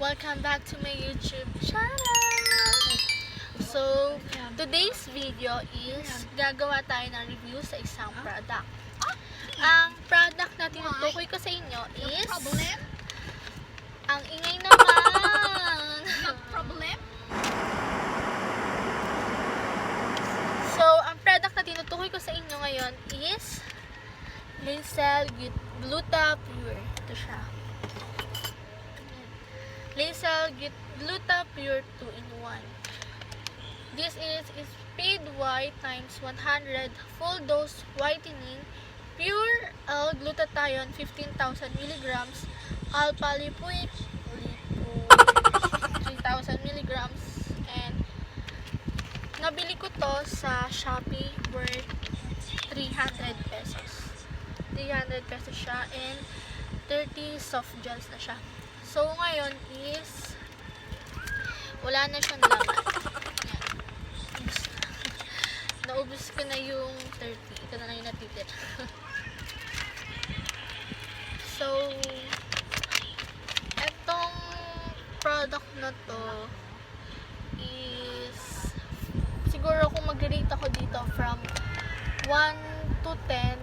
Welcome back to my YouTube channel! So, today's video is gagawa tayo ng review sa isang product. Ang product na tinutukoy ko sa inyo is ang ingay naman! So, ang product na tinutukoy ko sa inyo ngayon is Lazel Gluta Pure. Ito siya. Lazel Gluta Pure 2-in-1. This is Speed White times 100 full dose whitening, pure L-glutathione 15,000 mg, alpha lipoic 3,000 mg, and nabili ko to sa Shopee worth 300 pesos. 300 pesos siya and 30 soft gels na siya. So, ngayon is wala na siyang laman. Yan. Naubos ko na yung 30. Ito na lang yung natitira. So, etong product na to is siguro kung mag-rate ako dito from 1 to 10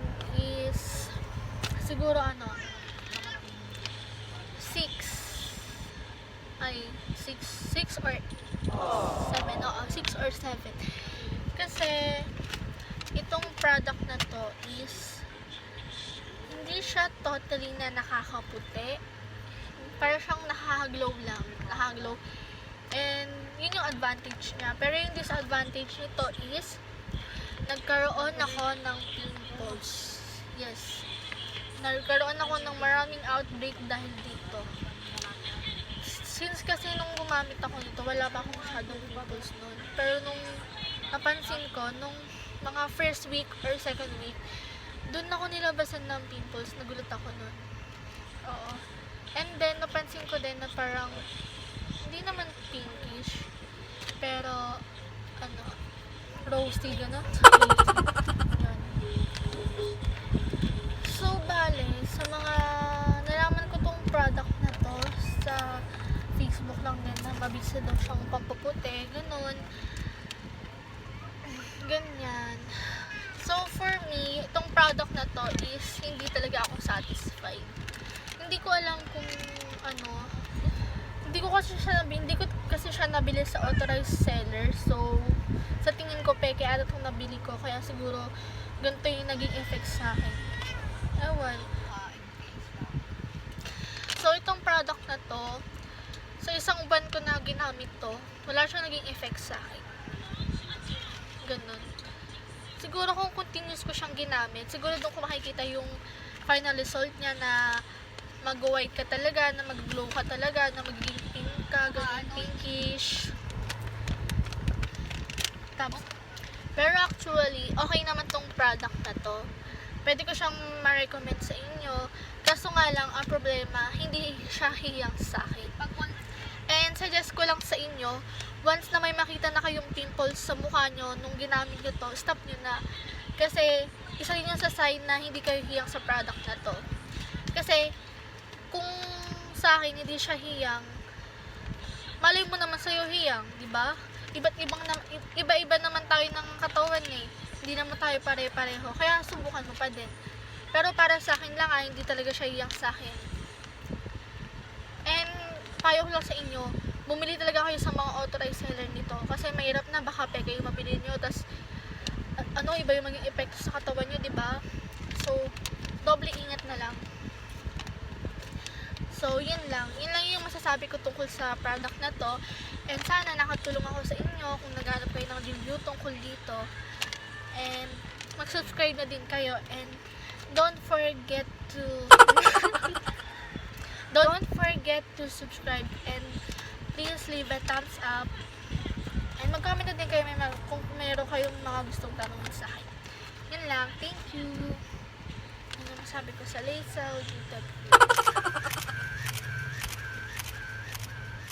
is siguro 6 or 7. Oo, 6 or 7. Kasi itong product na to is hindi siya totally na nakakaputi. Para siyang nakaka-glow lang. Nakaka-glow. And yun yung advantage niya. Pero yung disadvantage nito is nagkaroon ako ng pimples. Yes. Nagkaroon ako ng maraming outbreak dahil dito. Since kasi nung gumamit ako nito, wala pa akong masyadong pimples nun. Pero nung napansin ko, nung mga first week or second week, dun ako nilabasan ng pimples. Nagulat ako nun. Oo. And then, napansin ko din na parang, hindi naman pinkish, pero, roasty, gano'n. So, bale, sa mga, nalaman ko tong product na to sa Facebook lang din na mabisa daw siyang pampaputi, gano'n. Ganyan. So, for me, itong product na to is hindi talaga ako satisfied. Hindi ko alam kung hindi ko kasi siya nabili sa authorized seller. So, sa tingin ko peke ata itong nabili ko, kaya siguro ganito yung naging effect sa akin. Ewan. So, itong product na to, sa isang buwan ko na ginamit to, wala siyang naging effect sa akin. Ganun. Siguro kung continuous ko siyang ginamit, siguro doon ko makikita yung final result niya na mag-white ka talaga, na mag-glow ka talaga, na magiging pink ka, ganun, pinkish. Tapos, pero actually, okay naman tong product na to. Pwede ko siyang ma-recommend sa inyo. Kaso nga lang, ang problema, hindi siya hiyang sa akin. And suggest ko lang sa inyo, once na may makita na kayong pimples sa mukha nyo nung ginamit nyo to, stop nyo na. Kasi, isa rin yan sa sign na hindi kayo hiyang sa product na to. Kasi, kung sa akin hindi siya hiyang, malay mo naman sa'yo hiyang, di ba? Iba-iba naman tayo ng katawan eh. Hindi naman tayo pare-pareho. Kaya subukan mo pa din. Pero para sa akin lang hindi talaga siya hiyang sa akin. And payo ko lang sa inyo, bumili talaga kayo sa mga authorized seller nito. Kasi mahirap na baka peke yung mabili nyo. Tas iba yung maging epekto sa katawan nyo, di ba? So, doble ingat na lang. So, yun lang. Yun lang yung masasabi ko tungkol sa product na to. And sana nakatulong ako sa inyo kung naghanap kayo ng review tungkol dito. And mag-subscribe na din kayo. And don't forget to subscribe. And please leave a thumbs up. And mag-comment na din kayo kung meron kayong mga gustong tanongin sa akin. Yun lang. Thank you. Yun yung masabi ko sa Lazel Gluta.